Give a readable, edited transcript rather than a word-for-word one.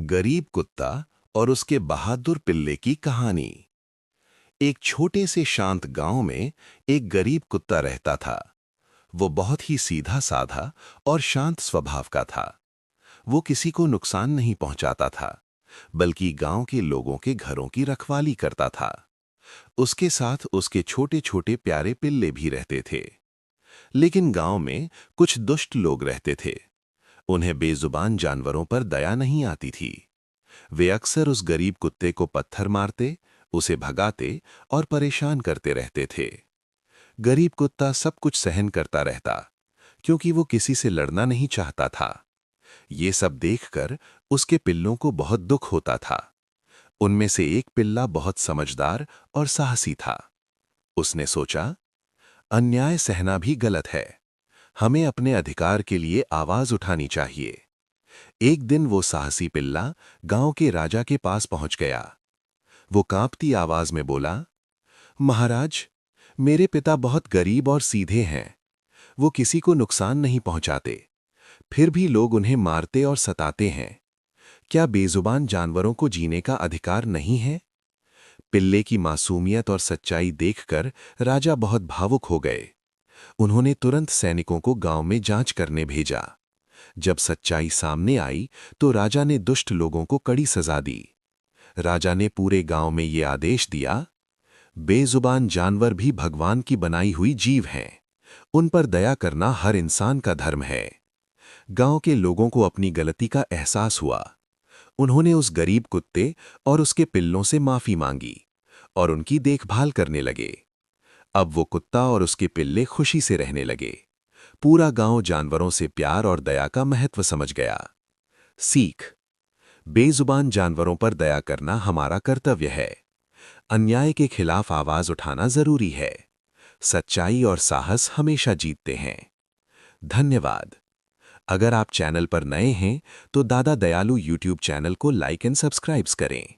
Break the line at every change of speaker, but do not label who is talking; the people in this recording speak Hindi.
गरीब कुत्ता और उसके बहादुर पिल्ले की कहानी। एक छोटे से शांत गांव में एक गरीब कुत्ता रहता था। वो बहुत ही सीधा साधा और शांत स्वभाव का था। वो किसी को नुकसान नहीं पहुंचाता था, बल्कि गांव के लोगों के घरों की रखवाली करता था। उसके साथ उसके छोटे छोटे प्यारे पिल्ले भी रहते थे। लेकिन गांव में कुछ दुष्ट लोग रहते थे। उन्हें बेजुबान जानवरों पर दया नहीं आती थी। वे अक्सर उस गरीब कुत्ते को पत्थर मारते, उसे भगाते और परेशान करते रहते थे। गरीब कुत्ता सब कुछ सहन करता रहता, क्योंकि वो किसी से लड़ना नहीं चाहता था। ये सब देखकर उसके पिल्लों को बहुत दुख होता था। उनमें से एक पिल्ला बहुत समझदार और साहसी था। उसने सोचा, अन्याय सहना भी गलत है। हमें अपने अधिकार के लिए आवाज उठानी चाहिए। एक दिन वो साहसी पिल्ला गांव के राजा के पास पहुंच गया। वो कांपती आवाज में बोला, महाराज, मेरे पिता बहुत गरीब और सीधे हैं। वो किसी को नुकसान नहीं पहुंचाते, फिर भी लोग उन्हें मारते और सताते हैं। क्या बेजुबान जानवरों को जीने का अधिकार नहीं है? पिल्ले की मासूमियत और सच्चाई देखकर राजा बहुत भावुक हो गए। उन्होंने तुरंत सैनिकों को गांव में जांच करने भेजा। जब सच्चाई सामने आई तो राजा ने दुष्ट लोगों को कड़ी सजा दी। राजा ने पूरे गांव में ये आदेश दिया, बेजुबान जानवर भी भगवान की बनाई हुई जीव हैं। उन पर दया करना हर इंसान का धर्म है। गांव के लोगों को अपनी गलती का एहसास हुआ। उन्होंने उस गरीब कुत्ते और उसके पिल्लों से माफी मांगी और उनकी देखभाल करने लगे। अब वो कुत्ता और उसके पिल्ले खुशी से रहने लगे। पूरा गांव जानवरों से प्यार और दया का महत्व समझ गया। सीख: बेजुबान जानवरों पर दया करना हमारा कर्तव्य है। अन्याय के खिलाफ आवाज उठाना जरूरी है। सच्चाई और साहस हमेशा जीतते हैं। धन्यवाद। अगर आप चैनल पर नए हैं तो दादा दयालु यूट्यूब चैनल को लाइक एंड सब्सक्राइब करें।